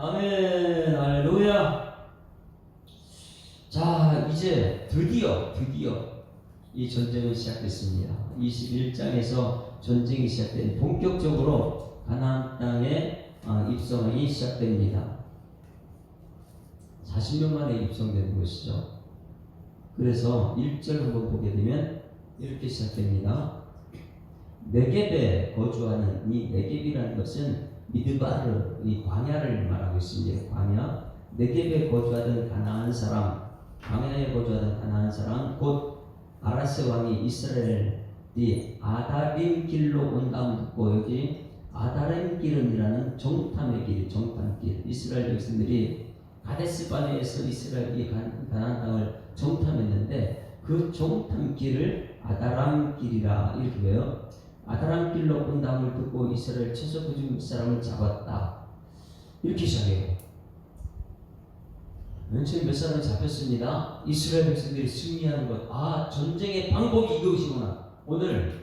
아멘. 할렐루야. 자, 이제 드디어 이 전쟁은 시작됐습니다. 21장에서 전쟁이 시작된 본격적으로 가나안 땅에 입성이 시작됩니다. 40년 만에 입성되는 것이죠. 그래서 1절 한번 보게 되면 이렇게 시작됩니다. 네겝에 거주하는 이 네겝이라는 것은 미드바르, 이 광야를 말하고 있습니다. 광야. 네겝에 거주하던 가나안 사람, 광야에 거주하던 가나안 사람, 곧 아라스 왕이 이스라엘이 아다림 길로 온다고 듣고, 여기 아다림 길이라는 정탐의 길, 정탐길. 이스라엘 백성들이 가데스 바네에서 이스라엘이 가나안 땅을 정탐했는데 그 정탐길을 아다람 길이라 이렇게 해요. 아다람 길로 온다음을 듣고 이스라엘 쳐서 그 중 사람을 잡았다. 이렇게 시작해요. 맨 처음 몇 사람이 잡혔습니다. 이스라엘 백성들이 승리하는 것. 전쟁의 방법이 이것이구나. 오늘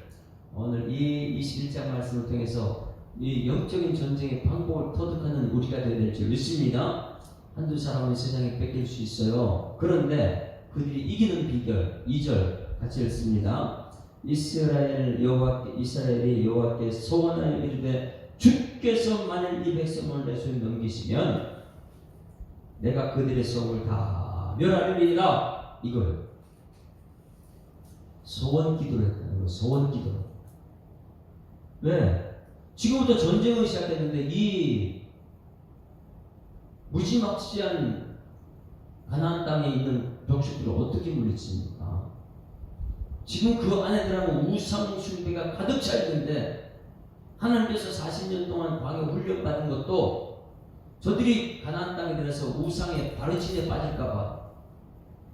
이 21장 말씀을 통해서 이 영적인 전쟁의 방법을 터득하는 우리가 되어야 될 줄 믿습니다. 한두 사람은 세상에 뺏길 수 있어요. 그런데 그들이 이기는 비결 2절 같이 읽습니다. 이스라엘이 여호와께 소원하여 이르되 주께서 만일 이 백성을 내 손에 넘기시면 내가 그들의 성을 다 멸하리이다. 이걸 소원 기도를 했다는 거. 소원 기도. 왜? 지금부터 전쟁이 시작됐는데 이 무지막지한 가나안 땅에 있는 벽수들을 어떻게 물리칩니까? 지금 그 안에 들어가면 우상 숭배가 가득 차 있는데 하나님께서 40년 동안 광야 훈련 받은 것도 저들이 가나안 땅에 들어서 우상의 바르진에 빠질까봐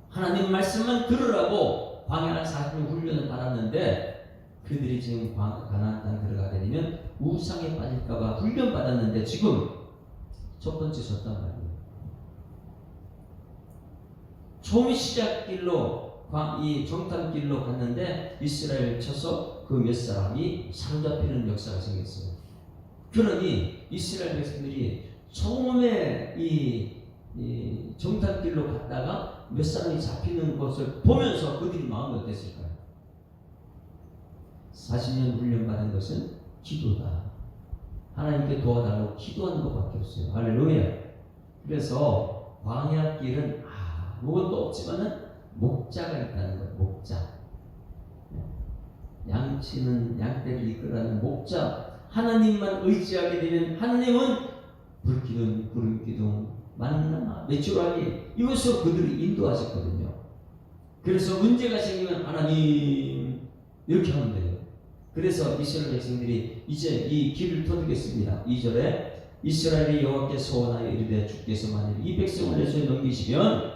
하나님 말씀만 들으라고 광야 40년 훈련을 받았는데 그들이 지금 가나안 땅에 들어가게 되면 우상에 빠질까봐 훈련 받았는데 지금 첫 번째 졌단 말이에요. 처음 시작길로 이 정탐길로 갔는데 이스라엘 쳐서 그 몇 사람이 사로잡히는 역사가 생겼어요. 그러니 이스라엘 백성들이 처음에 이 정탐길로 갔다가 몇 사람이 잡히는 것을 보면서 그들이 마음이 어땠을까요? 40년 훈련받은 것은 기도다. 하나님께 도와달라고 기도하는 것밖에 없어요. 할렐루야. 그래서 광야길은 아무것도 없지만은 목자가 있다는 거예요. 목자. 양치는 양떼를 이끌어가는 목자. 하나님만 의지하게 되면 하나님은 불기둥, 구름기둥, 만나, 메추라기 이것으로 그들을 인도하셨거든요. 그래서 문제가 생기면 하나님 이렇게 하면 돼요. 그래서 이스라엘 백성들이 이제 이 길을 터득했습니다. 2절에 이스라엘이 여호와께 소원하여 이르되 주께서 만일 이 백성을 내 손에 넘기시면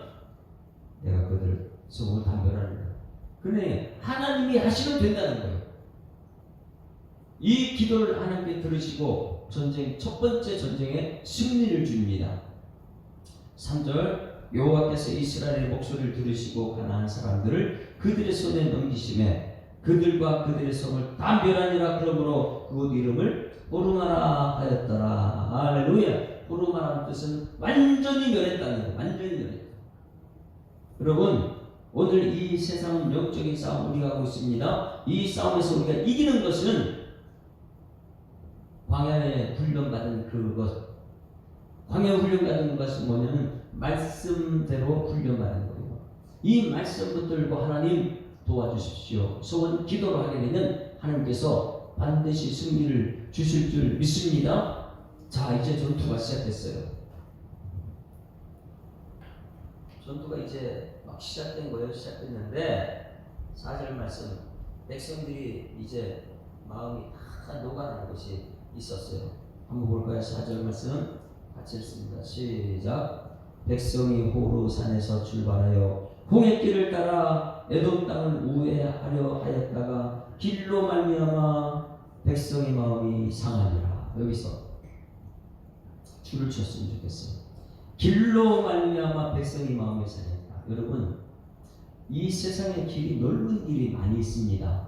내가 그들 성을 다 멸하리라. 그러니 하나님이 하시면 된다는 거예요. 이 기도를 하나님께 들으시고 첫 번째 전쟁에 승리를 줍니다. 3절 여호와께서 이스라엘의 목소리를 들으시고 가나안 사람들을 그들의 손에 넘기심에 그들과 그들의 성을 다 멸하니라. 그러므로 그곳 이름을 호르마라 하였더라. 할렐루야. 호르마라는 뜻은 완전히 멸했다는 거예요. 완전히 멸했다. 여러분, 오늘 이 세상은 영적인 싸움 우리가 하고 있습니다. 이 싸움에서 우리가 이기는 것은 광야에 훈련받은 그것. 광야에 훈련받은 것은 뭐냐면 말씀대로 훈련받은 거예요. 이 말씀 붙들고 하나님 도와주십시오. 소원 기도를 하게 되면 하나님께서 반드시 승리를 주실 줄 믿습니다. 자, 이제 전투가 시작됐어요. 전투가 이제 막 시작된 거예요. 시작됐는데 4절 말씀, 백성들이 이제 마음이 다 녹아나는 것이 있었어요. 한번 볼까요? 4절 말씀 같이 읽습니다. 시작. 백성이 호르산에서 출발하여 홍해길을 따라 에돔 땅을 우회하려 하였다가 길로 말미암아 백성의 마음이 상하니라. 여기서 줄을 쳤으면 좋겠어요. 길로 말미암아 백성의 마음이 상했다. 여러분, 이 세상에 길이 넓은 길이 많이 있습니다.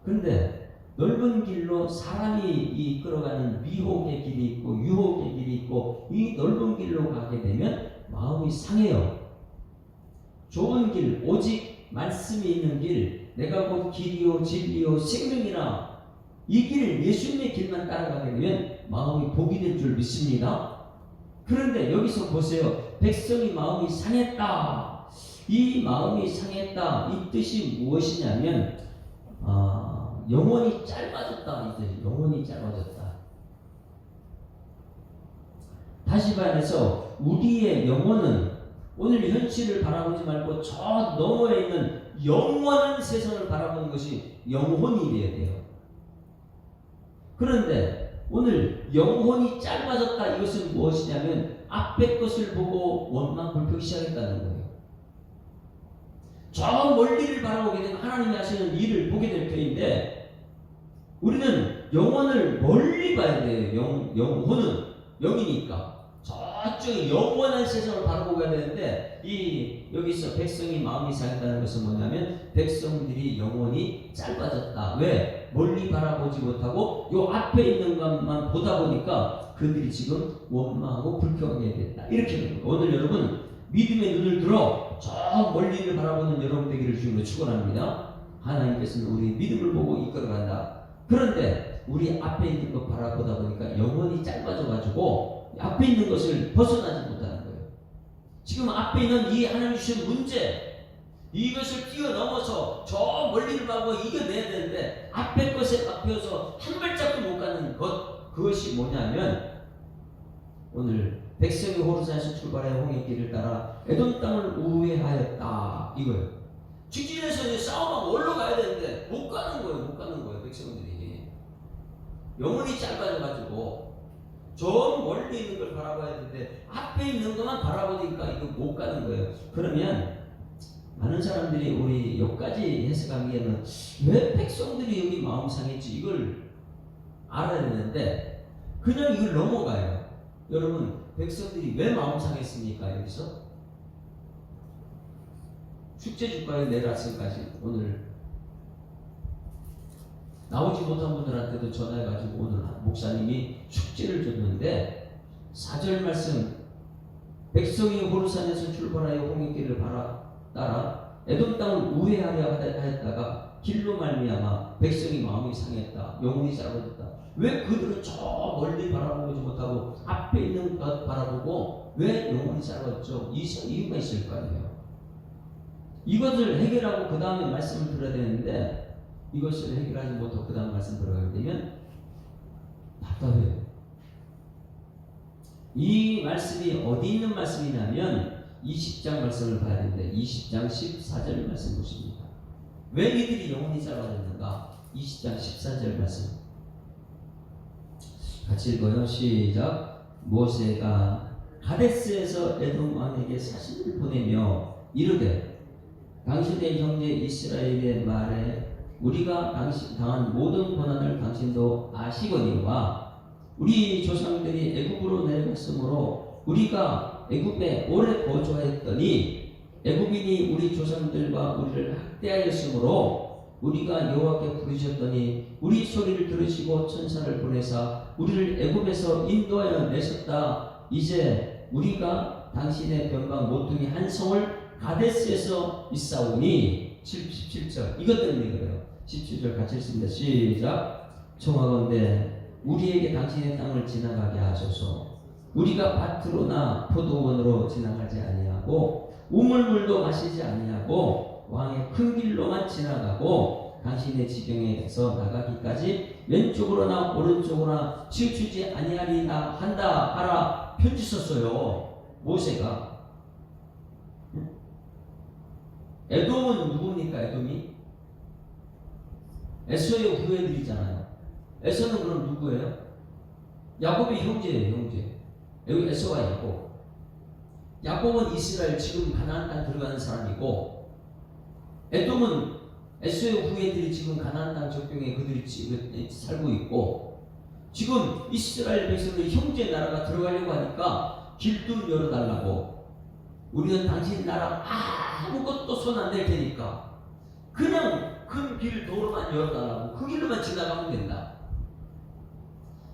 그런데 넓은 길로 사람이 이끌어가는 미혹의 길이 있고 유혹의 길이 있고 이 넓은 길로 가게 되면 마음이 상해요. 좁은 길, 오직 말씀이 있는 길, 내가 곧 길이요 진리요 생명이라 이 길, 예수님의 길만 따라가게 되면 마음이 복이 될 줄 믿습니다. 그런데 여기서 보세요. 백성이 마음이 상했다. 이 마음이 상했다. 이 뜻이 무엇이냐면 영혼이 짧아졌다. 이 뜻이 영혼이 짧아졌다. 다시 말해서 우리의 영혼은 오늘 현실을 바라보지 말고 저 너머에 있는 영원한 세상을 바라보는 것이 영혼이 되어야 돼요. 그런데 오늘 영혼이 짧아졌다. 이것은 무엇이냐면 앞의 것을 보고 원망 불평 시작했다는 거예요. 저 멀리를 바라보게 되면 하나님이 하시는 일을 보게 될 터인데 우리는 영혼을 멀리 봐야 돼요. 영혼은 영이니까 저쪽 영원한 세상을 바라보고 가야 되는데 여기서 백성이 마음이 상했다는 것은 뭐냐면 백성들이 영혼이 짧아졌다. 왜? 멀리 바라보지 못하고 요 앞에 있는 것만 보다 보니까 그들이 지금 원망하고 불평하게 됐다. 이렇게 됩니다. 오늘 여러분 믿음의 눈을 들어 저 멀리를 바라보는 여러분 되기를 주님으로 축원합니다. 하나님께서는 우리 믿음을 보고 이끌어간다. 그런데 우리 앞에 있는 것 바라보다 보니까 영혼이 짧아져가지고 앞에 있는 것을 벗어나지 못하는 거예요. 지금 앞에 있는 이 하나님 주신 문제 이것을 뛰어넘어서 저 멀리를 보고 이겨내야 되는데 앞에 것에 막혀서 한 발짝도 못 가는 그것이 뭐냐면 오늘 백성이 호르산에서 출발해 홍해길을 따라 에돔 땅을 우회하였다 이거예요. 직진해서 이제 싸움하고 올라가야 되는데 못 가는 거예요. 백성들이 영혼이 짧아져가지고 저 멀리 있는 걸 바라봐야 되는데 앞에 있는 것만 바라보니까 이거 못 가는 거예요. 그러면 많은 사람들이 우리 여기까지 해석하기에는 왜 백성들이 여기 마음 상했지 이걸 알아야 되는데 그냥 이걸 넘어가요. 여러분 백성들이 왜 마음 상했습니까? 여기서 축제 주가에 내려왔을까지 오늘 나오지 못한 분들한테도 전화해가지고 오늘 목사님이 축제를 줬는데 4절 말씀 백성이 호르산에서 출발하여 홍해길을 따라 에돔 땅을 우회하려 하였다가 길로 말미암아 백성이 마음이 상했다. 영혼이 짧아졌다. 왜 그들은 저 멀리 바라보지 못하고 앞에 있는 것 바라보고 왜 영혼이 짧아졌죠? 이유가 있을 거 아니에요. 이것을 해결하고 그 다음에 말씀을 들어야 되는데 이것을 해결하지 못하고 그 다음 말씀 들어가게 되면 답답해요. 이 말씀이 어디 있는 말씀이냐면 20장 말씀을 봐야 되는데 20장 14절 말씀 보십니다. 왜 이들이 영혼이 짧아졌는가? 20장 14절 말씀 같이 읽어요. 시작. 모세가 가데스에서 에돔 왕에게 사신을 보내며 이르되 당신의 형제 이스라엘의 말에 우리가 당한 모든 고난을 당신도 아시거니와 우리 조상들이 애굽으로 내려갔으므로 우리가 애굽에 오래 거주하였더니 애굽인이 우리 조상들과 우리를 학대하였으므로 우리가 여호와께 부르셨더니 우리 소리를 들으시고 천사를 보내사 우리를 애굽에서 인도하여 내셨다. 이제 우리가 당신의 변방 모퉁이 한 성을 가데스에서 있사오니 17절 이것 때문에 그래요. 17절 같이 읽습니다. 시작. 청하건대 우리에게 당신의 땅을 지나가게 하소서. 우리가 밭으로나 포도원으로 지나가지 아니하고 우물물도 마시지 아니하고 왕의 큰 길로만 지나가고 당신의 지경에서 나가기까지 왼쪽으로나 오른쪽으로나 치우치지 아니하리라 한다 하라 편지 썼어요. 모세가. 에돔은 누굽니까? 에돔이 에서의 후예들이잖아요. 에서는 그럼 누구예요? 야곱의 형제예요. 형제. 에서와 야곱. 야곱은 이스라엘 지금 가나안 땅 들어가는 사람이고 에돔은 에서의 후예들이 지금 가나안 땅 적경에 그들이 지금 살고 있고 지금 이스라엘 백성들이 형제 나라가 들어가려고 하니까 길 좀 열어달라고 우리는 당신 나라 아무것도 손 안 댈 테니까 그냥 큰 길 도로만 열어달라고 그 길로만 지나가면 된다.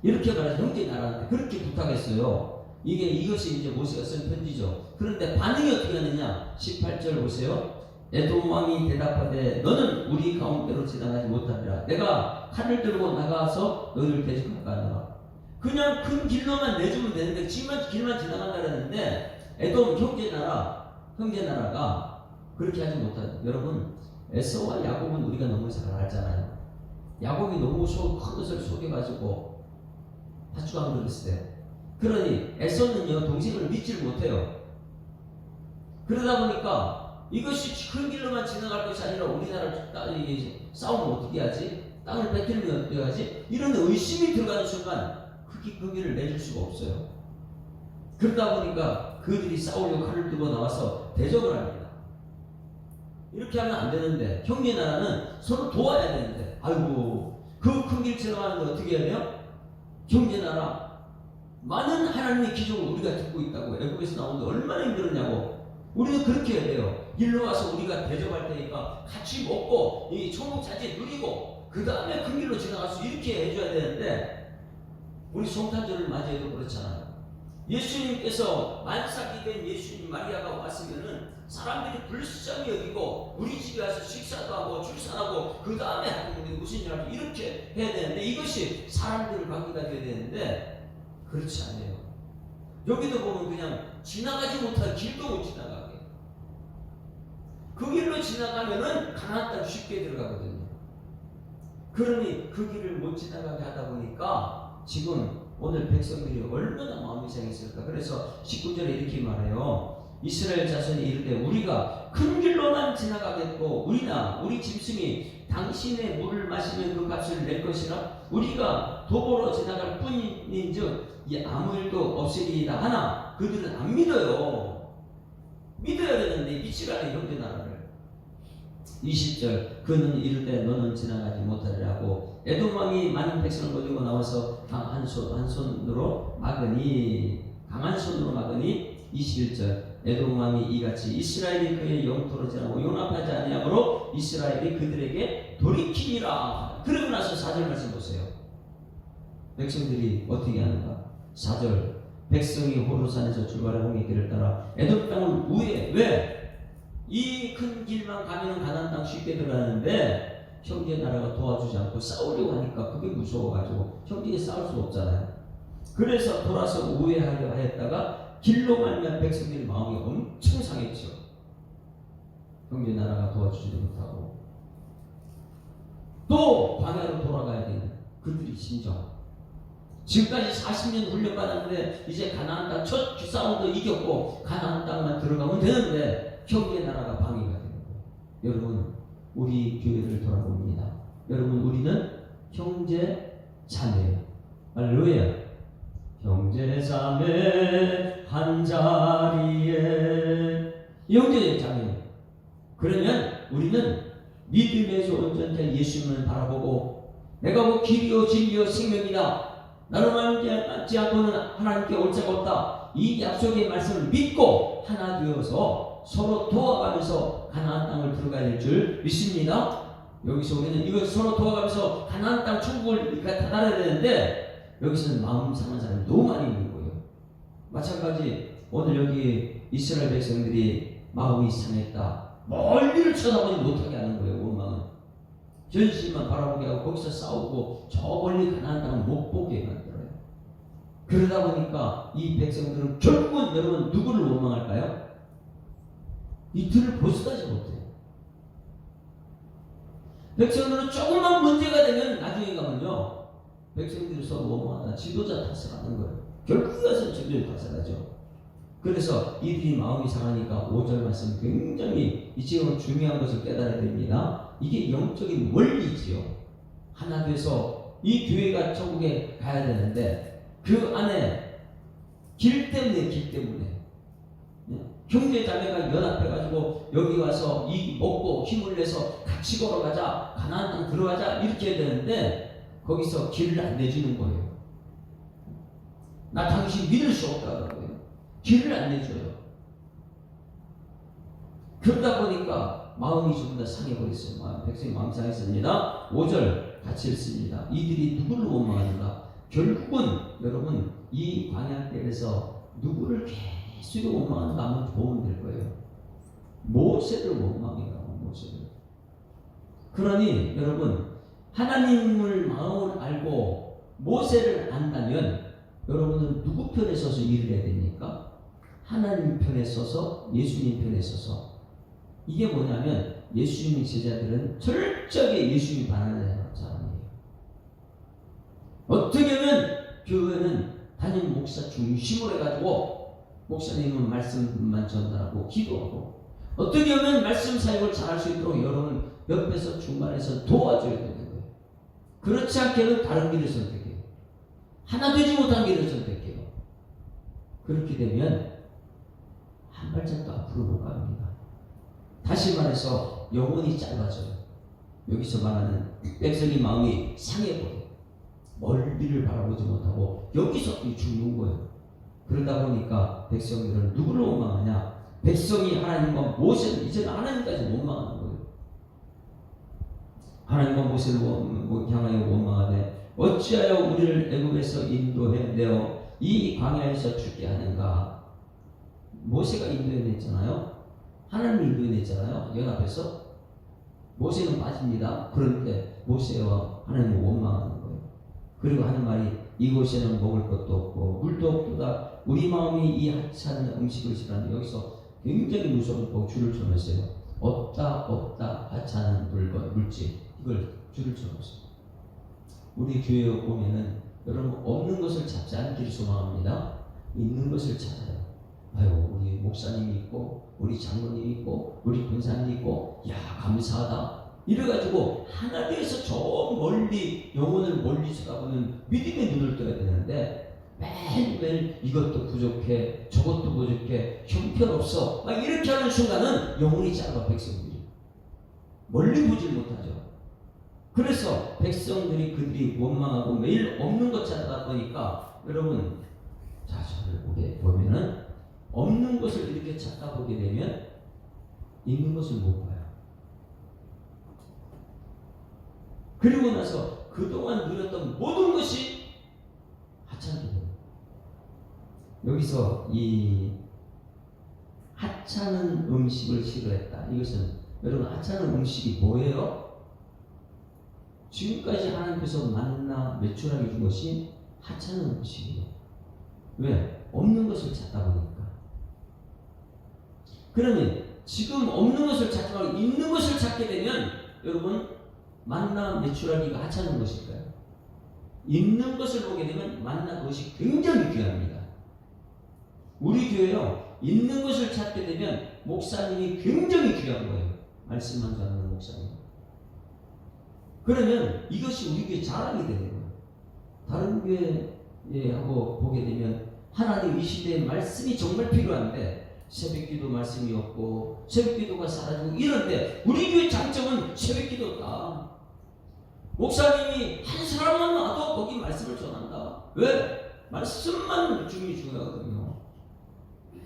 이렇게 말해서 형제 나라한테 그렇게 부탁했어요. 이것이 이제 모세가 쓴 편지죠. 그런데 반응이 어떻게 하느냐? 18절 보세요. 에돔 왕이 대답하되 너는 우리 가운데로 지나가지 못하리라. 내가 칼을 들고 나가서 너희를 대적할까. 그냥 큰 길로만 내주면 되는데 길만 지나간다 그랬는데 에돔 형제나라가 그렇게 하지 못한다. 여러분, 에서와 야곱은 우리가 너무 잘 알잖아요. 야곱이 너무 큰 것을 속여가지고 다투가 그랬어요. 그러니 에서는요 동생을 믿지를 못해요. 그러다 보니까 이것이 큰 길로만 지나갈 것이 아니라 우리나라 싸우면 어떻게 하지? 땅을 뺏기면 어떻게 하지? 이런 의심이 들어가는 순간 그 길을 내줄 수가 없어요. 그러다 보니까 그들이 싸우려고 칼을 들고 나와서 대적을 합니다. 이렇게 하면 안 되는데 형제 나라는 서로 도와야 되는데 아이고 그 큰 길 지나가는데 어떻게 해야 돼요? 형제 나라 많은 하나님의 기적을 우리가 듣고 있다고. 애국에서 나오는데 얼마나 힘들었냐고. 우리는 그렇게 해야 돼요. 일로 와서 우리가 대접할 테니까 같이 먹고 이 천국 자체 누리고 그 다음에 큰 길로 지나갈 수 이렇게 해줘야 되는데 우리 성탄절을 맞이해도 그렇잖아요. 예수님께서 만삭이 된 예수님 마리아가 왔으면은 사람들이 불쌍히 여기고 우리 집에 와서 식사도 하고 출산하고 그 다음에 하는 게 무슨 일 하고 이렇게 해야 되는데 이것이 사람들 관계가 돼야 되는데 그렇지 않아요. 여기도 보면 그냥 지나가지 못할 길도 못 지나가게. 그 길로 지나가면은 가나안 땅 쉽게 들어가거든요. 그러니 그 길을 못 지나가게 하다 보니까 지금 오늘 백성들이 얼마나 마음이 상했을까. 그래서 19절에 이렇게 말해요. 이스라엘 자손이 이르되 우리가 큰 길로만 지나가겠고 우리 짐승이 당신의 물을 마시면 그 값을 낼 것이라. 우리가 도보로 지나갈 뿐인즉 아무 일도 없으리이다 하나 그들은 안 믿어요. 믿어야 되는데 믿지 않아요. 형제 나라를. 20절 그는 이르되 너는 지나가지 못하리라고 에돔 왕이 많은 백성을 거두고 나와서 강한 손으로 막으니 21절 에돔 왕이 이같이 이스라엘이 그의 영토로 지나고 용납하지 아니하므로 이스라엘이 그들에게 돌이키니라. 그러고 나서 4절 말씀 보세요. 백성들이 어떻게 하는가. 4절 백성이 호르산에서 출발해 홍해길을 따라 에돔 땅을 우회해. 왜? 이 큰 길만 가면 가나안 땅 쉽게 들어가는데 형제 나라가 도와주지 않고 싸우려고 하니까 그게 무서워가지고 형제에 싸울 수 없잖아요. 그래서 돌아서 우회하려 하였다가 길로 말미암아 백성들의 마음이 엄청 상했죠. 형제 나라가 도와주지도 못하고 또 광야로 돌아가야 되는 그들이 심정. 지금까지 40년 훈련받았는데 이제 가나안 땅 첫 싸움도 이겼고 가나안 땅만 들어가면 되는데 형제 나라가 방해가 되는 거예요. 여러분 우리 교회를 돌아봅니다. 여러분 우리는 형제 자매예요. 할렐루야. 형제 자매 한 자리에 형제 자매예요. 그러면 우리는 믿음에서 온전히 예수님을 바라보고 내가 뭐 길이요 진리요 생명이다. 나로 말미암지 않고는 하나님께 올 자가 없다. 이 약속의 말씀을 믿고 하나 되어서 서로 도와가면서 가나안 땅을 들어가야 될 줄 믿습니다. 여기서 우리는 이걸 서로 도와가면서 가나안 땅 천국을 다달아야 되는데 여기서는 마음 상한 사람이 너무 많이 있는 거예요. 마찬가지 오늘 여기 이스라엘 백성들이 마음이 상했다. 멀리를 쳐다보지 못하게 하는 거예요. 원망은 전신만 바라보게 하고 거기서 싸우고 저 멀리 가나안 땅을 못 보게 만들어요. 그러다 보니까 이 백성들은 결국은 여러분 누구를 원망할까요? 이 틀을 벗어나지 못해요. 백성들은 조금만 문제가 되면 나중에 가면요 백성들이 서로 원망하다 지도자 탓을 하는 거예요. 결국 가서 지도자 탓을 하죠. 그래서 이들이 마음이 상하니까 5절 말씀 굉장히 이 지금 중요한 것을 깨달아야 됩니다. 이게 영적인 원리지요. 하나 돼서 이 교회가 천국에 가야 되는데 그 안에 길 때문에 형제 자매가 연합해가지고 여기 와서 이 먹고 힘을 내서 같이 걸어가자 가나안 땅 들어가자 이렇게 해야 되는데 거기서 길을 안 내주는 거예요. 나 당신 믿을 수 없다는 거예요. 길을 안 내줘요. 그러다 보니까 마음이 좀 더 상해버렸어요. 백성이 마음이 상했습니다. 5절 같이 읽습니다. 이들이 누구를 원망하는가? 결국은 여러분 이 광야길에서 누구를 계속 원망하는가 한번 보면 될 거예요. 모세를 원망해요. 모세를. 그러니 여러분 하나님을 마음을 알고 모세를 안다면 여러분은 누구 편에 서서 일을 해야 됩니까? 하나님 편에 서서 예수님 편에 서서. 이게 뭐냐면 예수님의 제자들은 철저하게 예수님이 반하는 사람이에요. 어떻게 하면 교회는 담임 목사 중심으로 해가지고 목사님은 말씀만 전달하고 기도하고 어떻게 하면 말씀 사역을 잘할 수 있도록 여러분 옆에서 중간에서 도와줘야 되는 거예요. 그렇지 않게는 다른 길을 선택해요. 하나 되지 못한 길을 선택해요. 그렇게 되면 한 발짝도 앞으로 못 갑니다. 다시 말해서 영혼이 짧아져요. 여기서 말하는 백성의 마음이 상해버려요. 멀리를 바라보지 못하고 여기서 죽는 거예요. 그러다 보니까 백성들은 누구를 원망하냐? 백성이 하나님과 모세를 이제는 하나님까지 원망하는 거예요. 하나님과 모세를 향하여 원망하되 어찌하여 우리를 애굽에서 인도해 내어 이 광야에서 죽게 하는가? 모세가 인도해냈잖아요. 하나님이 인도해냈잖아요. 연합해서 모세는 빠집니다. 그런데 모세와 하나님을 원망하는 거예요. 그리고 하는 말이 이곳에는 먹을 것도 없고 물도 없도다. 우리 마음이 이 하찮은 음식을 싫어하는데 여기서 굉장히 무서운 줄을 쳐놓으세요. 없다 하찮은 물질 이걸 줄을 쳐놓으세요. 우리 교회에 보면은 여러분 없는 것을 찾지 않기를 소망합니다. 있는 것을 찾아요. 아유 우리 목사님이 있고 우리 장로님이 있고 우리 권사님이 있고 야 감사하다 이래가지고 하나님에서 저 멀리 영혼을 멀리 쳐다보는 믿음의 눈을 떠야 되는데 매일매일 이것도 부족해 저것도 부족해 형편없어 막 이렇게 하는 순간은 영혼이 짧아. 백성들이 멀리 보질 못하죠. 그래서 백성들이 그들이 원망하고 매일 없는 것 찾다 보니까 여러분 자 저를 보면은 없는 것을 이렇게 찾다 보게 되면 있는 것을 못 봐요. 그리고 나서 그동안 누렸던 모든 것이 하찮게 돼요. 여기서 이 하찮은 음식을 싫어했다. 이것은 여러분 하찮은 음식이 뭐예요? 지금까지 하나님께서 만나 매출하게 준 것이 하찮은 음식이에요. 왜? 없는 것을 찾다 보니까. 그러면 지금 없는 것을 찾지 말고 있는 것을 찾게 되면 여러분 만나 매출하기가 하찮은 것일까요? 있는 것을 보게 되면 만나 그것이 굉장히 귀합니다. 우리 교회요 있는 것을 찾게 되면 목사님이 굉장히 귀한 거예요. 말씀만 전하는 목사님. 그러면 이것이 우리 교회 자랑이 되는 거예요. 다른 교회하고 보게 되면 하나님 이 시대에 말씀이 정말 필요한데 새벽기도 말씀이 없고 새벽기도가 사라지고 이런데 우리 교회 장점은 새벽기도다. 목사님이 한 사람만 와도 거기 말씀을 전한다. 왜? 말씀만 중요하거든요.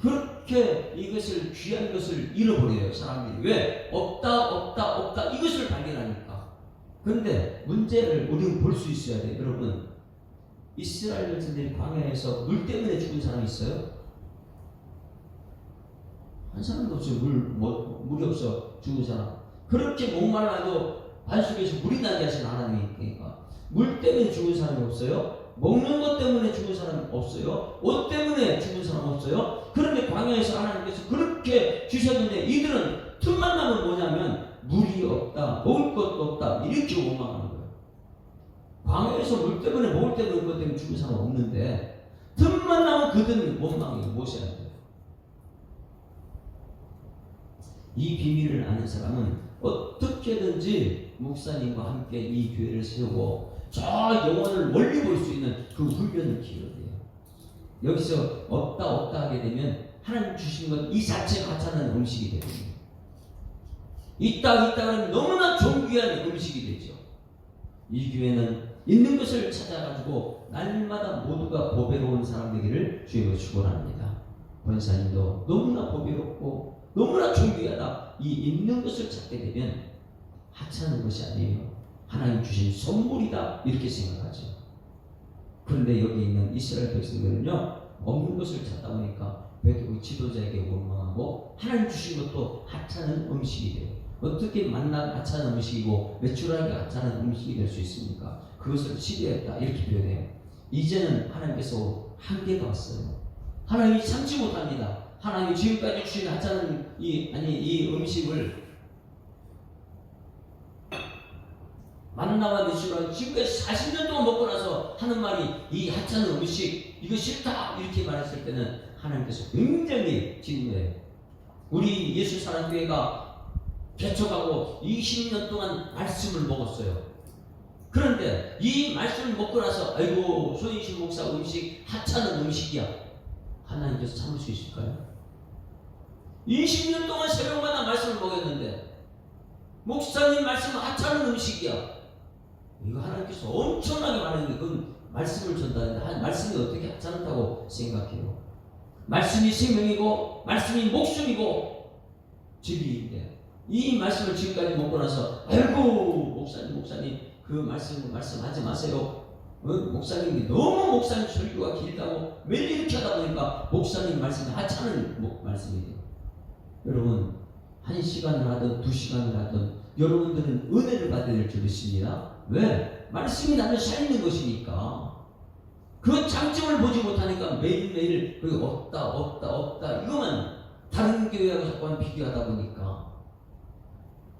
그렇게 이것을 귀한 것을 잃어버려요 사람들이. 왜? 없다 이것을 발견하니까. 그런데 문제를 우리는 볼 수 있어야 돼요. 여러분 이스라엘 백성들이 광야에서 물 때문에 죽은 사람이 있어요? 한 사람도 없어요. 물이 없어 죽은 사람. 그렇게 목말라도 반석에서 물이 나게 하신 하나님이니까. 물 때문에 죽은 사람이 없어요. 먹는 것 때문에 죽은 사람이 없어요. 옷 때문에 죽은 사람 없어요. 그런데 광야에서 하나님께서 그렇게 주셨는데 이들은 틈만 나면 뭐냐면 물이 없다, 먹을 것도 없다 이렇게 원망하는 거예요. 광야에서 물 때문에 먹을 때문에 것 때문에 죽은 사람 없는데 틈만 나면 그들은 원망해요. 모세한테. 이 비밀을 아는 사람은 어떻게든지 목사님과 함께 이 교회를 세우고 저 영혼을 멀리 볼 수 있는 그 훈련을 기울여야 돼요. 여기서 없다 하게 되면 하나님 주신 것 이 자체가 하찮은 음식이 되거든요. 있다 하면 너무나 존귀한 음식이 되죠. 이 교회는 있는 것을 찾아가지고 날마다 모두가 보배로운 사람 되기를 주님으로 축원합니다. 권사님도 너무나 보배롭고 너무나 존귀하다. 이 있는 것을 찾게 되면 하찮은 것이 아니에요. 하나님 주신 선물이다 이렇게 생각하죠. 그런데 여기 있는 이스라엘 백성들은요, 없는 것을 찾다 보니까 배도 지도자에게 원망하고 하나님 주신 것도 하찮은 음식이 돼요. 어떻게 만나가 하찮은 음식이고 메추라기가 하찮은 음식이 될 수 있습니까? 그것을 시대했다 이렇게 표현해요. 이제는 하나님께서 한계가 왔어요. 하나님이 참지 못합니다. 하나님이 지금까지 주신 하찮은 이 음식을 만나와 메추라기 지금까지 40년 동안 먹고 나서 하는 말이 이 하찮은 음식 이거 싫다 이렇게 말했을 때는 하나님께서 굉장히 진노해요. 우리 예수사랑교회가 개척하고 20년 동안 말씀을 먹었어요. 그런데 이 말씀을 먹고 나서 아이고 손인실 목사 음식 하찮은 음식이야. 하나님께서 참을 수 있을까요? 20년 동안 새벽마다 말씀을 먹였는데 목사님 말씀은 하찮은 음식이야. 이거 하나님께서 엄청나게 말했는데 그건 말씀을 전달하는데 말씀이 어떻게 하찮다고 생각해요? 말씀이 생명이고 말씀이 목숨이고 진리인데 이 말씀을 지금까지 먹고 나서 아이고 목사님 그 말씀하지 마세요. 목사님이 너무 목사님 설교가 길다고 매일 이렇게 하다 보니까 목사님 말씀이 하찮은 말씀이에요. 여러분 1시간을 하든 2시간을 하든 여러분들은 은혜를 받아야 될 줄 믿습니다. 왜? 말씀이 나를 살리는 것이니까. 그 장점을 보지 못하니까 매일매일 없다 이거만 다른 교회하고 자꾸만 비교하다 보니까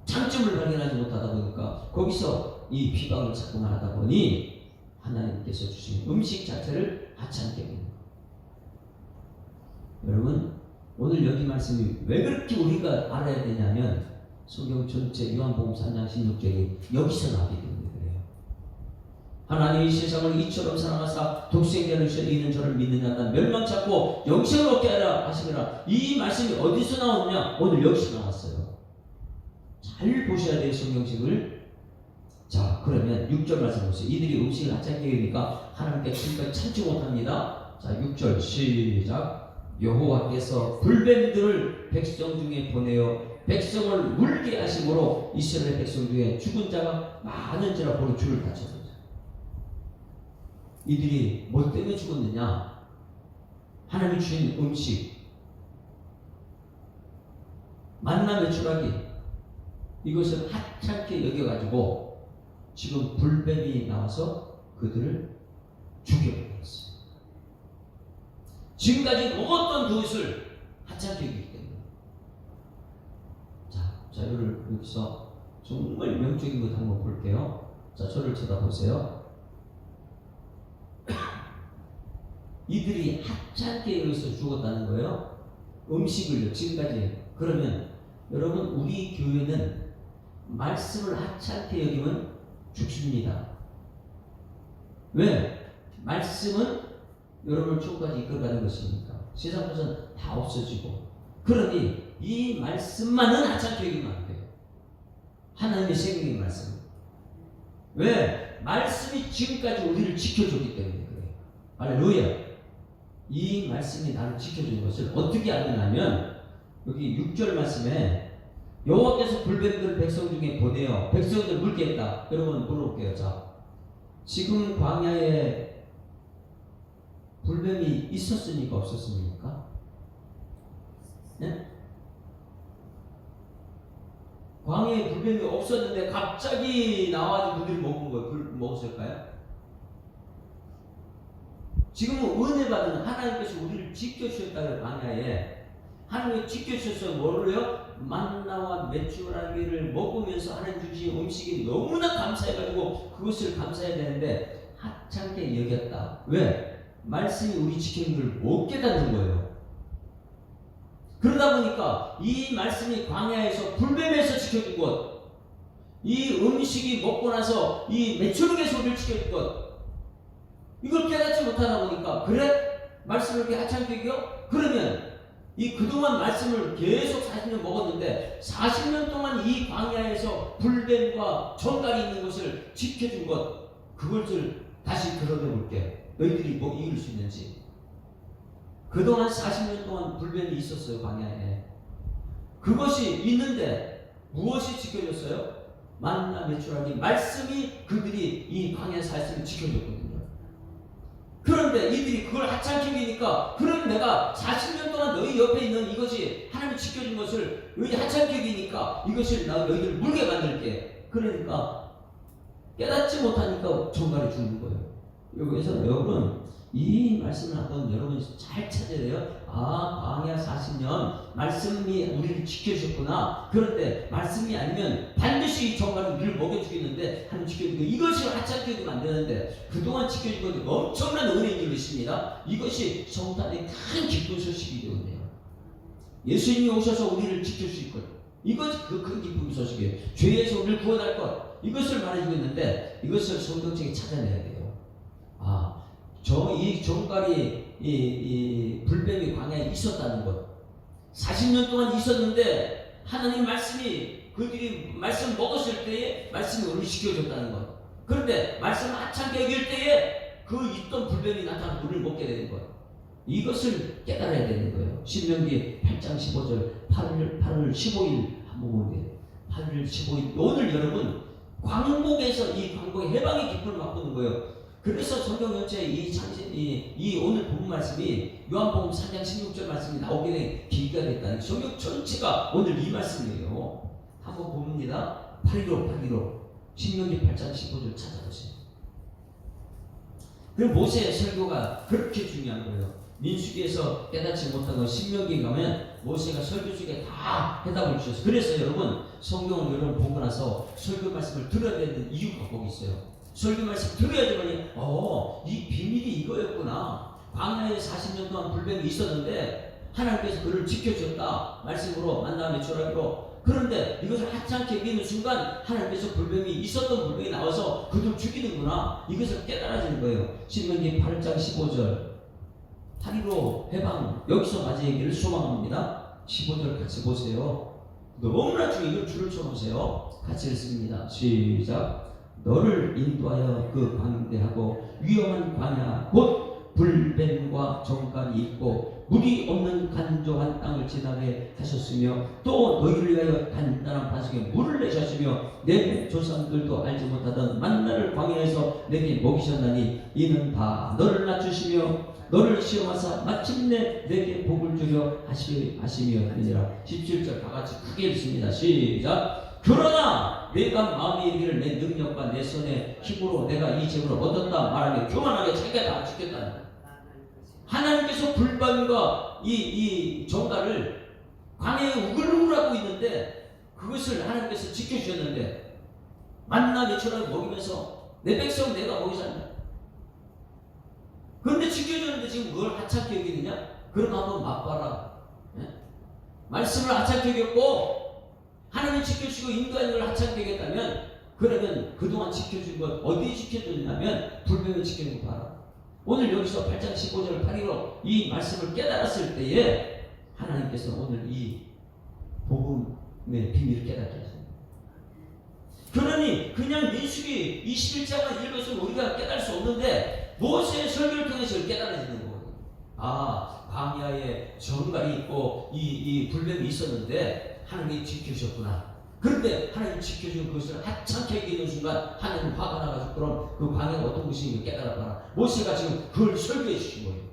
장점을 발견하지 못하다 보니까 거기서 이 비방을 자꾸만 하다 보니 하나님께서 주신 음식 자체를 하찮게 됩니다. 여러분 오늘 여기 말씀이 왜 그렇게 우리가 알아야 되냐면 성경 전체 요한복음 3장 16절이 여기서 나오기 때문에 그래요. 하나님이 세상을 이처럼 사랑하사 독생자를 주셔 이는 저를 믿는 자는 멸망치 않고 영생을 얻게 하라 하시더라. 이 말씀이 어디서 나오느냐? 오늘 여기서 나왔어요. 잘 보셔야 돼요 성경책을. 자 그러면 6절 말씀 보세요. 이들이 음식을 하찮게 여기니까 하나님께 지금까지 참지 못합니다. 자 6절 시작. 여호와께서 불뱀들을 백성 중에 보내어 백성을 물게 하심으로 이스라엘 백성 중에 죽은 자가 많은지라 보러 줄을 닫혔습니다. 이들이 뭐 때문에 죽었느냐? 하나님이 주신 음식 만나 메추라기 이것을 하찮게 여겨가지고 지금 불뱀이 나와서 그들을 죽여버렸어요. 지금까지 먹었던 그것을 하찮게 여기기 때문에. 자, 자료를 여기서 정말 명적인 것 한번 볼게요. 자, 저를 쳐다보세요. 이들이 하찮게 여기서 죽었다는 거예요. 음식을요, 지금까지. 그러면 여러분, 우리 교회는 말씀을 하찮게 여기면 죽습니다. 왜? 말씀은 여러분을 천국까지 이끌어가는 것이니까. 세상 것은 다 없어지고. 그러니 이 말씀만은 하찮게 여기면 안 돼요. 하나님의 생명의 말씀. 왜? 말씀이 지금까지 우리를 지켜줬기 때문에 그래요. 할렐루야. 이 말씀이 나를 지켜준 것을 어떻게 알느냐면 여기 6절 말씀에 여호와께서 불뱀들을 백성 중에 보내어 백성들을 물게 했다. 여러분 물어볼게요. 자, 지금 광야에 불뱀이 있었습니까? 없었습니까? 네? 광야에 불뱀이 없었는데 갑자기 나와가지고 그들이 먹은 거예요. 먹었을까요? 지금은 은혜 받은 하나님께서 우리를 지켜주셨다는 광야에 하나님이 지켜주셔서 뭐를요? 만나와 메추라기를 먹으면서 하나님 주신 음식이 너무나 감사해가지고 그것을 감사해야 되는데 하찮게 여겼다. 왜? 말씀이 우리 지키는 걸 못 깨닫는 거예요. 그러다 보니까 이 말씀이 광야에서 불뱀에서 지켜준 것, 이 음식이 먹고 나서 이 메추라기에서 우리를 지켜준 것, 이걸 깨닫지 못하다 보니까 그래? 말씀을 이렇게 하찮게 여겨? 그러면 이 그동안 말씀을 계속 40년 먹었는데 40년 동안 이 광야에서 불뱀과 정갈이 있는 것을 지켜준 것, 그것을 다시 드러내볼게. 너희들이 뭐 이길 수 있는지. 그동안 40년 동안 불뱀이 있었어요, 광야에. 그것이 있는데 무엇이 지켜졌어요? 만나 메추라기 말씀이 그들이 이 광야에서 말씀을 지켜줬거든요. 그런데 이들이 그걸 하찮게 여기니까, 그럼 내가 40년 동안 너희 옆에 있는 이것이 하나님이 지켜준 것을 너희 하찮게 여기니까 이것을 나 너희들 물게 만들게. 그러니까 깨닫지 못하니까 종말에 죽는 거예요. 여기서 여러분 이 말씀을 한번 여러분 잘 찾아야 돼요. 광야 40년 말씀이 우리를 지켜주셨구나. 그런데 말씀이 아니면 반드시 이 종말은 우리를 먹여주겠는데 하나님 지켜주고, 이것이 하찮게 여기면 안 되는데 그동안 지켜준 건 엄청난 은혜인 줄 믿습니다. 이것이 성탄의 큰 기쁜 소식이 되었네요. 예수님이 오셔서 우리를 지켜주실 것, 이것이 그 큰 기쁜 소식이에요. 죄에서 우리를 구원할 것, 이것을 말해주고 있는데 이것을 성경책에 찾아내야 돼요. 이 종말이 이 불뱀이 광야에 있었다는 것, 40년 동안 있었는데 하나님 말씀이 그들이 말씀 먹었을 때에 말씀이 우리를 지켜줬다는 것. 그런데 말씀을 하찮게 여길 때에 그 있던 불뱀이 나타나서 우리를 먹게 되는 것, 이것을 깨달아야 되는 거예요. 신명기 8장 15절 8월 15일 한번 보면 돼요. 8월 15일 오늘 여러분 광복에서 이 광복의 해방의 기쁨을 맛보는 거예요. 그래서 성경 전체에 이 오늘 본 말씀이 요한복음 4장 16절 말씀이 나오게 된 계기가 됐다는, 성경 전체가 오늘 이 말씀이에요. 한번 봅니다. 815 신명기 8장 15절 찾아보세요. 그럼 모세의 설교가 그렇게 중요한 거예요. 민수기에서 깨닫지 못한 거 신명기에 가면 모세가 설교 중에 다 해답을 주셨어요. 그래서 여러분 성경을 여러분 보고 나서 설교 말씀을 들어야 되는 이유가 꼭 있어요. 설교 말씀 들어야지만이 이 비밀이 이거였구나. 광야에 40년 동안 불뱀이 있었는데 하나님께서 그를 지켜줬다. 말씀으로 만남의 초라기로. 그런데 이것을 하찮게 여기는 순간 하나님께서 불뱀이 있었던 불뱀이 나와서 그들 죽이는구나. 이것을 깨달아지는 거예요. 신명기 8장 15절 8.15 해방, 여기서 맞이 얘기를 소망합니다. 15절 같이 보세요. 너무나 중요해요. 이걸 줄을 쳐보세요. 같이 읽습니다. 시작. 너를 인도하여 그 광대하고 위험한 광야 곧 불뱀과 정갈이 있고 물이 없는 간조한 땅을 지나게 하셨으며, 또 너희를 위하여 간단한 바석에 물을 내셨으며 내 조상들도 알지 못하던 만나를 광야에서 내게 먹이셨나니 이는 다 너를 낮추시며 너를 시험하사 마침내 내게 복을 주려 하시며 하니라. 17절 다같이 크게 읽습니다. 시작. 그러나 내가 마음에 이르기를 내 능력과 내 손의 힘으로 내가 이 재물을 얻었다 말하며 교만하게 자기가 다 죽겠다. 하나님께서 불반과 이 정갈을 광야에 우글우글하고 있는데 그것을 하나님께서 지켜주셨는데, 만나 메추라기 먹이면서 내 백성 내가 먹이잖아. 그런데 지켜줬는데 지금 그걸 하찮게 여기느냐? 그럼 한번 맛봐라. 네? 말씀을 하찮게 여겼고 하나님이 지켜주시고 인도하는 걸 하찮게 여겼다면, 그러면 그동안 지켜준 것 어디에 지켜줬냐면 불뱀을 지켜준 거 봐라. 오늘 여기서 8장 15절 8.15 이 말씀을 깨달았을 때에 하나님께서 오늘 이 복음의 비밀을 깨닫게 하십니다. 그러니 그냥 민수기 21장만 읽어서 우리가 깨달을 수 없는데 모세의 설교를 통해서 깨달아지는 거거든요. 광야에 정갈이 있고 이 불뱀이 있었는데 하나님이 지켜주셨구나. 그런데 하나님 지켜준 것을 하찮게 여기는 순간 하나님 화가 나가지고 그럼 그 광야가 어떤 것인지 깨달아봐라. 모세가 지금 그걸 설교해 주신 거예요.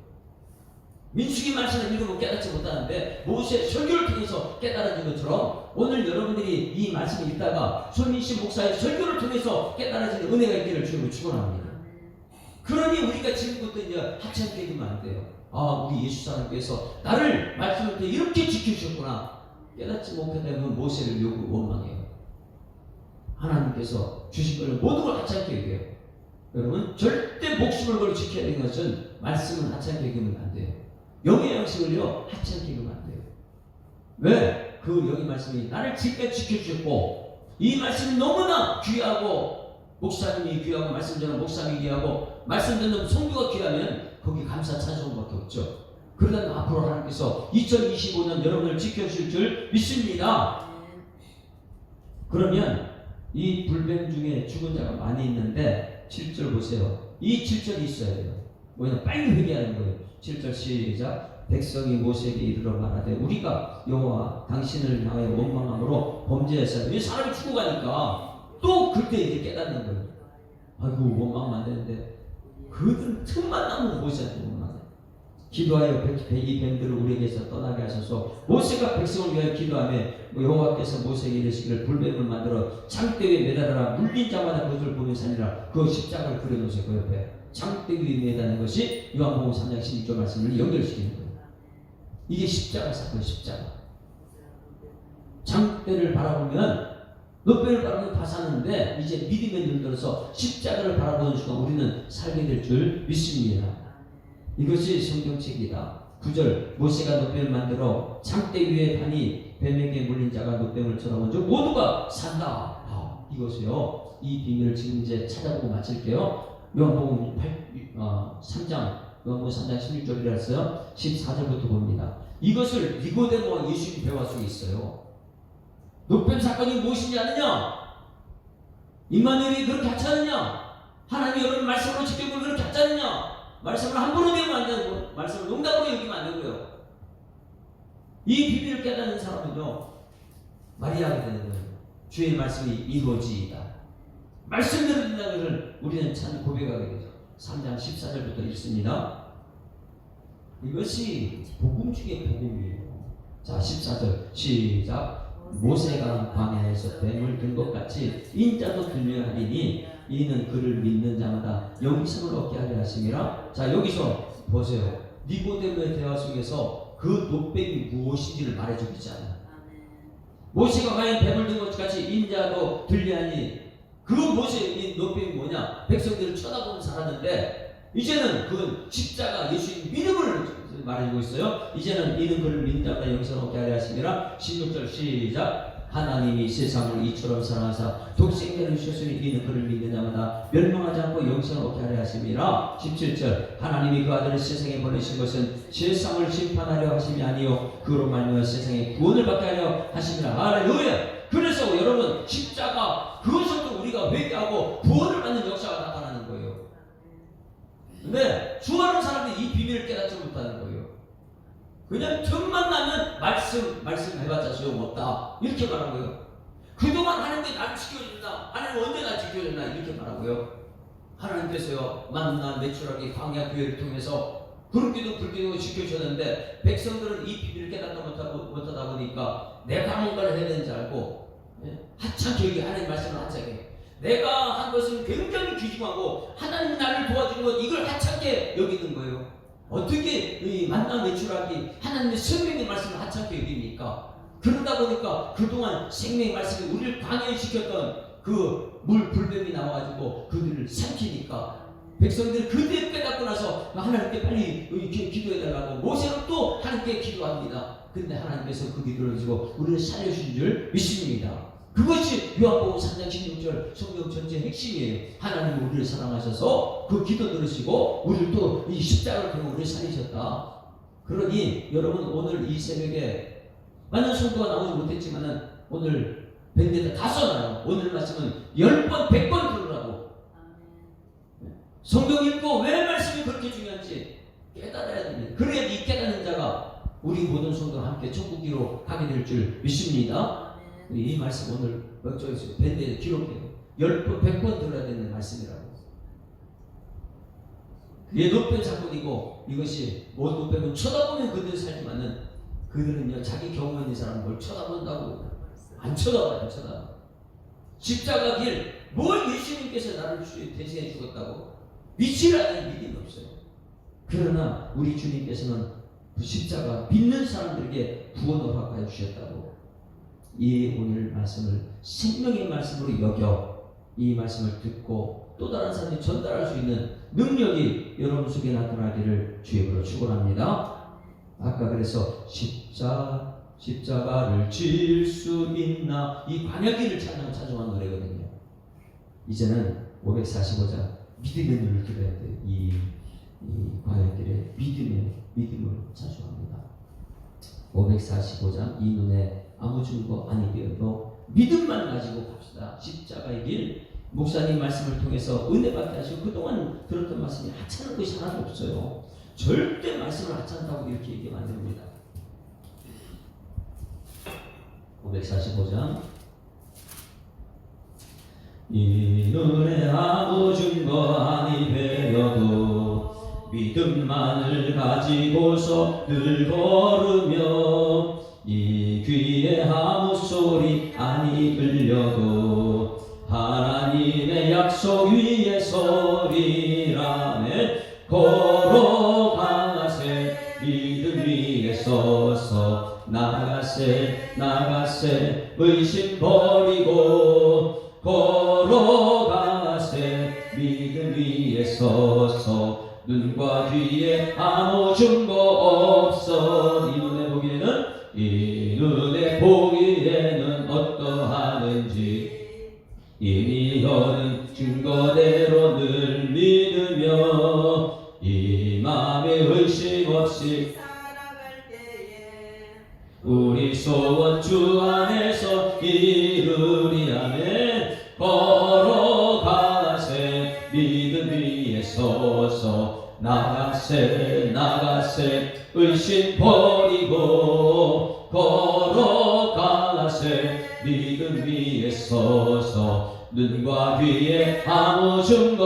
민수기 말씀을 읽으면 깨닫지 못하는데 모세 설교를 통해서 깨달아진 것처럼 오늘 여러분들이 이 말씀을 읽다가 손민씨 목사의 설교를 통해서 깨달아지는 은혜가 있기를 주님을 축원합니다. 그러니 우리가 지금부터 이제 하찮게 여기면 안 돼요. 우리 예수 사람께서 나를 말씀을 통해 이렇게 지켜주셨구나. 깨닫지 못하면 모세를 원망해요. 하나님께서 주신 것을 모든 걸 하찮게 여겨요. 여러분 절대 목숨을 걸고 지켜야 되는 것은 말씀을 하찮게 여기면 안 돼요. 영의 양식을요 하찮게 여기면 안 돼요. 왜? 그 영의 말씀이 나를 지금까지 지켜주셨고 이 말씀이 너무나 귀하고 목사님이 귀하고 말씀 전하는 목사님이 귀하고 말씀 듣는 성도가 귀하면 거기 감사 찬송밖에 없죠. 그러다 앞으로 하나님께서 2025년 여러분을 지켜주실 줄 믿습니다. 그러면 이 불뱀 중에 죽은 자가 많이 있는데 7절 보세요. 이 7절이 있어야 돼요. 뭐냐? 빨리 회개하는 거예요. 7절 시작. 백성이 모세에게 이르러 말하되 우리가 여호와 당신을 향하여 원망함으로 범죄했어요. 이 사람이 죽어가니까 또 그때 이제 깨닫는 거예요. 아이고 원망하면 안 되는데 그들은 틈만 나면 모세한테 원망해. 기도하여 이 뱀들을 우리에게서 떠나게 하소서. 모세가 백성을 위하여 기도하며 여호와께서 모세에게 이르시기를 불뱀을 만들어 장대 위에 매달아라. 물린 자마다 그것을 보며 살리라. 그 십자가를 그려놓으세요. 그 옆에 장대 위에 매다는 것이 요한복음 3장 16절 말씀을 연결시키는 거예요. 이게 십자가 사건, 십자가. 장대를 바라보면 놋배를 바라보면 다 사는데 이제 믿음의 눈을 들어서 십자가를 바라보는 순간 우리는 살게 될 줄 믿습니다. 이것이 성경책이다. 9절 모세가 놋뱀을 만들어 장대 위에 다니 뱀에게 물린 자가 놋뱀을 쳐다본 즉 모두가 산다. 이것이요. 이 비밀을 지금 이제 찾아보고 마칠게요. 요한복음 3장 요한복음 3장 16절이라서요. 14절부터 봅니다. 이것을 니고데모와 예수님 대화 속에 있어요. 놋뱀 사건이 무엇인지 아느냐? 임마누엘이 그렇게 하지 않느냐? 하나님이 여러분 말씀으로 지켜보면 그렇게 하지 않느냐? 말씀을 함부로 대면 안 되고 말씀을 농담으로 여기면 안 되고요. 이 비밀을 깨닫는 사람은요 마리아가 되는 거예요. 주의 말씀이 이루어지이다. 말씀대로 된다는 것을 우리는 참 고백하게 되죠. 3장 14절부터 읽습니다. 이것이 복음 중에 복음이에요. 자 14절 시작. 모세가 광야에서 뱀을 든 것 같이 인자도 들려 하리니 이는 그를 믿는 자마다 영생을 얻게 하려 하심이라. 자 여기서 보세요. 니고데모의 대화 속에서 그 놋뱀이 무엇인지를 말해주고 있잖아요. 모세가 과연 뱀을 든 것 같이 인자도 들려하니 그 모세의 놋뱀이 뭐냐? 백성들을 쳐다보면 살았는데 이제는 그건 십자가 예수님 믿음을 말해주고 있어요. 이제는 이는 그를 믿는 자마다 영생을 얻게 하려 하심이라. 16절 시작. 하나님이 세상을 이처럼 사랑하사 독생자를 주셨으니 이는 그를 믿는 자마다 멸망하지 않고 영생을 얻게 하려 하심이라. 17절 하나님이 그 아들을 세상에 보내신 것은 세상을 심판하려 하심이 아니요 그로 말미암아 세상에 구원을 받게 하려 하심이라. 할렐루야. 그래서 여러분 십자가 그것을 우리가 회개하고 구원을 받는 역사가 나타나는 거예요. 근데 수많은 사람들이 이 비밀을 깨닫지 못하는 거예요. 그냥 틈만 나면 말씀 해봤자 소용없다 이렇게 말한 거예요. 그동안 하나님이 나를 지켜준다. 하나님 언제 날 지켜줬나 이렇게 말하고요. 하나님께서요 만나 매출하기 광야 교회를 통해서 구름기둥 불기둥을 지켜주셨는데 백성들은 이 비밀을 깨닫지 못하다 보니까 내가 뭔가를 해야 되는지 알고 하찮게 여기 하나님 말씀을 하찮게 내가 한 것은 굉장히 귀중하고 하나님 나를 도와주는 것 이걸 하찮게 여기는 거예요. 어떻게 이 만나 매출하기 하나님의 생명의 말씀을 하찮게 여깁니까? 그러다 보니까 그동안 생명의 말씀이 우리를 방해시켰던 그 물 불뱀이 나와가지고 그들을 삼키니까 백성들이 그때 깨닫고 나서 하나님께 빨리 기도해달라고 모세는 또 하나님께 기도합니다. 근데 하나님께서 그 기도를 주고 우리를 살려주신 줄 믿습니다. 그것이 요한복음 3장 16절 성경 전체의 핵심이에요. 하나님은 우리를 사랑하셔서 그 기도 들으시고 우리를 또 이 십자가를 통해 우리를 살리셨다. 그러니 여러분 오늘 이 새벽에 많은 성도가 나오지 못했지만은 오늘 밴드에다 다 써놔요. 오늘 말씀은 10번 100번 들으라고. 성경 읽고 왜 말씀이 그렇게 중요한지 깨달아야 됩니다. 그래야 이 깨닫는 자가 우리 모든 성도와 함께 천국으로 가게 될 줄 믿습니다. 이 말씀 오늘 저기 밴드에 기록해요. 10번 100번 들어야 되는 말씀이라고. 그게 놋뱀 사건이고 이것이 모든 놋뱀은 쳐다보면 그들 살지만은 그들은요 자기 경험 있는 사람은 뭘 쳐다본다고 안 쳐다봐요. 안 쳐다봐. 십자가 길 뭘 예수님께서 나를 대신해 죽었다고 믿지라는 믿음이 없어요. 그러나 우리 주님께서는 그 십자가 믿는 사람들에게 구원을 허락하여 주셨다고. 이 오늘 말씀을 생명의 말씀으로 여겨 이 말씀을 듣고 또 다른 사람이 전달할 수 있는 능력이 여러분 속에 나타나기를 주의 이름으로 축원합니다. 아까 그래서 십자가를 질 수 있나 이 관여기를 찬송한 노래거든요. 이제는 545장 믿음의 눈을 들어야 돼요. 이 관여길의 믿음을 찬송합니다. 545장 이 눈에 아무 증거 아니 되어도 믿음만 가지고 갑시다. 십자가의 길 목사님 말씀을 통해서 은혜 받게 하시고 그동안 들었던 말씀이 하찮은 것이 하나도 없어요. 절대 말씀을 하찮다고 이렇게 얘기하면 안 됩니다. 545장 이 눈에 아무 증거 아니 되어도 믿음만을 가지고서 늘 걸으며 이 귀에 아무 소리 아니 들려도 하나님의 약속 위에 서리라네 걸어가세 믿음 위에 서서 나가세 나가세 의심 버리고 걸어가세 믿음 위에 서서 눈과 귀에 아무 증거 없어 이 눈에 보기에는 이 눈에 보기에는 어떠하는지 이미 얻은 증거대로 늘 믿으며 이 마음에 의심 없이 살아갈 때에 우리 소원 주 안에서 이루리 아멘 걸어가세 믿음 위에 서서 나가세 나가세 의심 버리고 걸어가세 믿음 위에 서서 눈과 귀에 아무 증거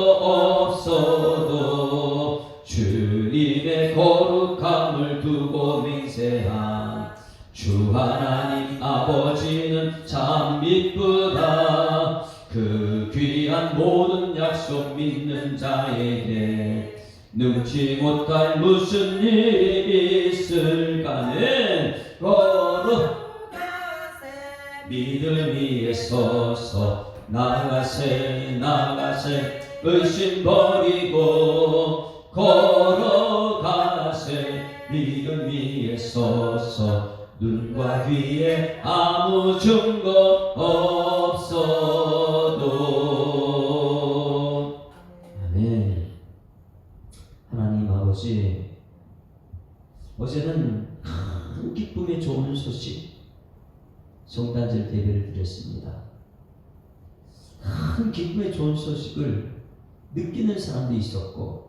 없어도 주님의 거룩함을 두고 맹세한 주 하나님 아버지는 참 미쁘다 그 귀한 모든 약속 믿는 자에게 능치 못할 무슨 일이 있을까는 걸어가세 믿음 위에 서서 나가세 나가세 의심 버리고 걸어가세 믿음 위에 서서 눈과 귀에 아무 증거 없어도 아멘. 하나님 아버지 어제는 큰 기쁨의 좋은 소식 성탄절 예배를 드렸습니다. 큰 기쁨의 좋은 소식을 느끼는 사람도 있었고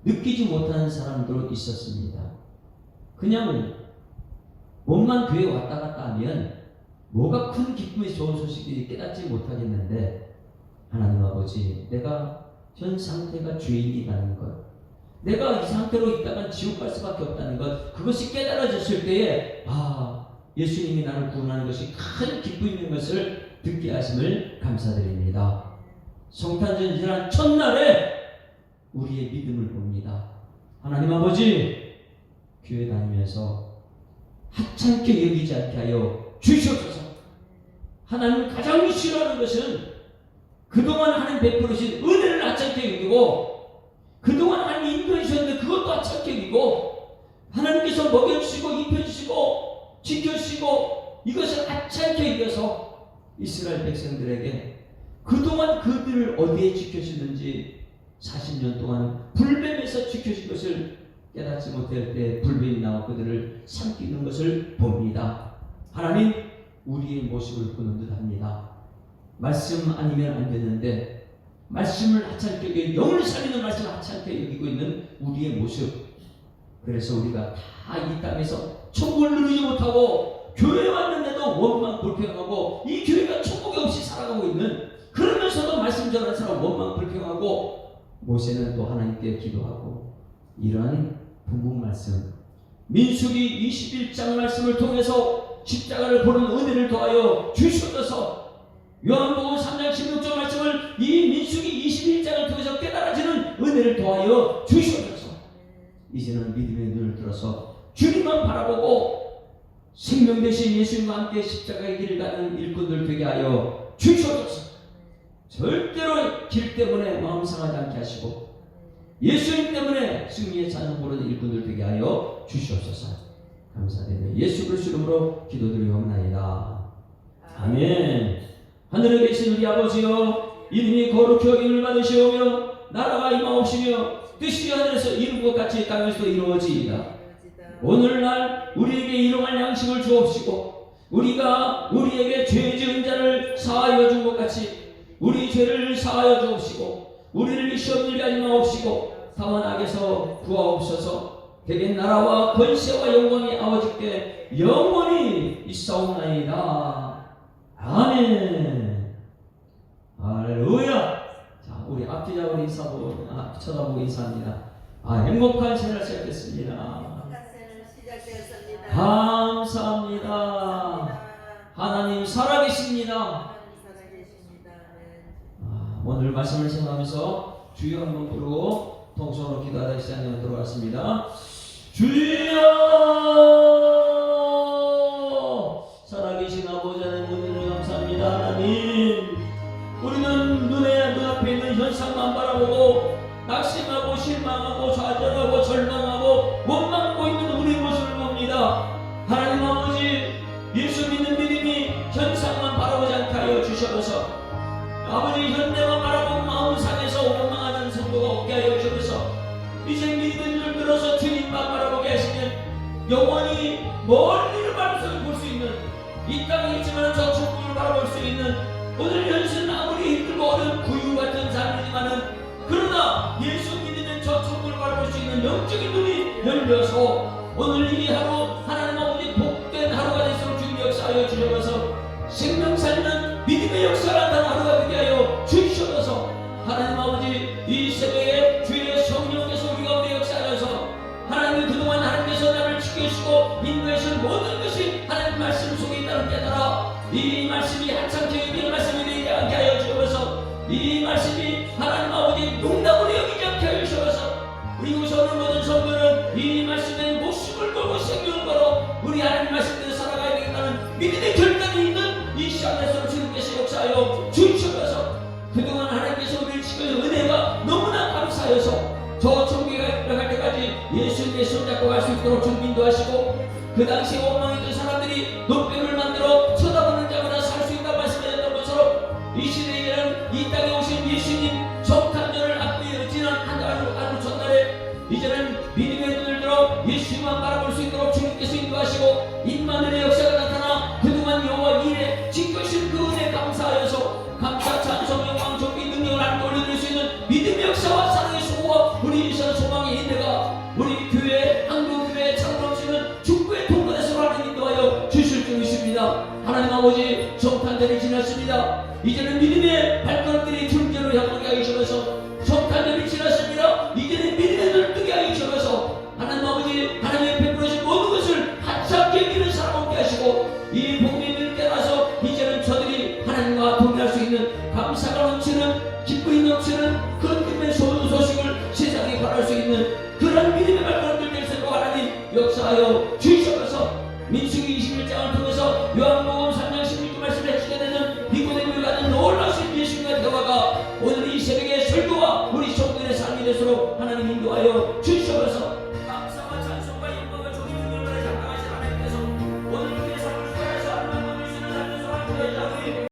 느끼지 못하는 사람도 있었습니다. 그냥 몸만 교회 왔다 갔다 하면 뭐가 큰 기쁨의 좋은 소식인지 깨닫지 못하겠는데 하나님 아버지 내가 현 상태가 죄인이라는 것 내가 이 상태로 있다간 지옥 갈 수밖에 없다는 것 그것이 깨달아졌을 때에 예수님이 나를 구원하는 것이 큰 기쁨인 것을 듣게 하심을 감사드립니다. 성탄절 지난 첫날에 우리의 믿음을 봅니다. 하나님 아버지 교회 다니면서 하찮게 여기지 않게 하여 주시옵소서. 하나님 가장 싫어하는 것은 그동안 하나님 베풀으신 은혜를 하찮게 여기고 그동안 하나님 인도해 주셨는데 그것도 하찮게 여기고 하나님께서 먹여주시고 입혀주시고 지켜주시고 이것을 하찮게 여겨서 이스라엘 백성들에게 그동안 그들을 어디에 지켜주셨는지 40년 동안 불뱀에서 지켜준 것을 깨닫지 못할 때 불뱀이 나와 그들을 삼키는 것을 봅니다. 하나님 우리의 모습을 보는 듯합니다. 말씀 아니면 안 되는데 말씀을 하찮게 여기고 영을 살리는 말씀을 하찮게 여기고 있는 우리의 모습 그래서 우리가 다 이 땅에서 천국을 누리지 못하고 교회 왔는데도 원망 불평하고 이 교회가 천국이 없이 살아가고 있는 그러면서도 말씀 전하는 사람 원망 불평하고 모세는 또 하나님께 기도하고 이러한 분국 말씀 민수기 21장 말씀을 통해서 십자가를 보는 은혜를 더하여 주시옵소서. 요한복음 3장 16절 말씀을 이 민수기 21장을 통해서 깨달아지는 은혜를 더하여 주시옵소서. 이제는 믿음의 눈을 들어서 주님만 바라보고 생명 되신 예수님과 함께 십자가의 길을 가는 일꾼들 되게 하여 주시옵소서. 절대로 길 때문에 마음 상하지 않게 하시고 예수님 때문에 승리의 찬양 부르는 일꾼들 되게 하여 주시옵소서. 감사드리며 예수 그리스도 이름으로 기도드리옵나이다. 아멘. 하늘에 계신 우리 아버지여 이름이 거룩히 여김을 받으시오며 나라가 임하옵시며 뜻이 하늘에서 이룬 것 같이 땅에서도 이루어지이다. 오늘날 우리에게 일용할 양식을 주옵시고 우리가 우리에게 죄 지은 자를 사하여 준 것 같이 우리 죄를 사하여 주옵시고 우리를 시험 들게 하지 마옵시고 다만 악에서 구하옵소서. 대개 나라와 권세와 영광이 아버지께 영원히 있사옵나이다. 아멘. 할렐루야. 자, 우리 앞뒤자 우리 쳐다보고 인사합니다. 행복한 새날 시작했습니다. 감사합니다. 하나님 살아계십니다. 오늘 말씀을 생각하면서 주여 한번 부르고 통성으로 기도하다 이 시간에 들어왔습니다. 주여, 살아계신 아버지 하나님, 오늘은 감사합니다. 하나님, 우리는 눈앞에 있는 현상만 바라보고 낙심하고 실망하고 좌절하고 절망하고 원망하고 있는 우리의 모습을 봅니다. 하나님 아버지, 예수 믿는 믿음이 현상만 바라보지 않게 하여 주셔서 아버지, 현대만 바라보고 마음 상해서 원망하는 성도가 없게 하여 주셔서 이제 믿음을 들어서 주님만 바라보게 하시면 영원히 멀리를 볼 수 있는, 이 땅에 있지만 저 천국을 바라볼 수 있는, 오늘 현실은 아무리 힘들고 어려운 구유 같은 삶이지만은 그러나 예수 믿는 저 천국을 바라볼 수 있는 영적인 눈이 열려서 오늘 이 하루 하나님 아버지 복된 하루가 되도록 주님 역사하여 주셔서 생명 살리는 믿음의 역사가 나타나는 하루가 되게 하여 주시옵소서. 하나님 아버지, 이 새벽에 주의 성령께서 우리 가운데 역사하셔서 하나님, 그동안 하나님께서 나를 지켜주시고 인도하신 모든 것이 하나님 말씀 속에 있다는 깨달아 이 말씀이 한참 계획된 말씀이 되지 않게 하여 주셔서 이 말씀이 하나님 아버지 농담으로 여기지 않게 하여 주셔서 이곳에 오는 모든 성도는 이 말씀에 목숨을 걸고 생명을 걸어 우리 하나님 말씀대로 살아가야 되겠다는 믿음의 결단이 있는 이 시간에서 주님께서 역사하여 주시옵소서. 그동안 하나님께서 우리를 지켜준 은혜가 너무나 감사하여서 저 천국에 갈 때까지 예수님의 손잡고 갈 수 있도록 좀 인도하시고, 그 당시에 원망했던 사람들이 노뼈를 만들어 쳐다보는 자마다 살 수 있다고 말씀하셨던 것처럼 이 시대에는 이 땅에 오신 예수님 성탄절을 앞두에 지난 하루 전날에 이제는 믿음의 눈을 들어 예수님만 바라볼 수 있도록 주님께서 인도하시고 임마누엘의 역사가 나타나 그동안 여호와 일에 지켜주신 그 은혜 감사하여서 감사 찬송 영광 존귀 능력을 하나님 올려드릴 수 있는 믿음의 역사와 사랑의 수고와 우리 이선 소망의 인내가 우리 교회 한국교회 창동시는 축구의 통로에서 하나님 인도하여 주실 줄 믿습니다. 하나님 아버지, 성탄절이 지났습니다. 이제는 믿음의 발걸음들이 줄기로 향하게 하여 주셔서 성탄절이 지났습니다. 이제는 믿음의 눈을 뜨게 하여 주셔서 하나님 아버지, 하나님의 베풀어진 모든 것을 한참 견디는 사람 없게 하시고 이 복음의 눈을 깨어나서 이제는 저들이 하나님과 동행할 수 있는 감사가 넘치는 기쁨이 넘치는 그런 믿음의 소식을 세상에 바랄 수 있는 그런 믿음의 발걸음들 될 수 있도록 하나님 역사하여 주시옵소서. 민수기 21장을 통해서 요한복음 3장 16절 말씀을 해주시게 되는 니고데모를 가진 놀라우신 예수님과 대화가 오늘 이 새벽의 설교와 우리 성도들의 삶이 되도록 하나님 인도하여 주시옵소서.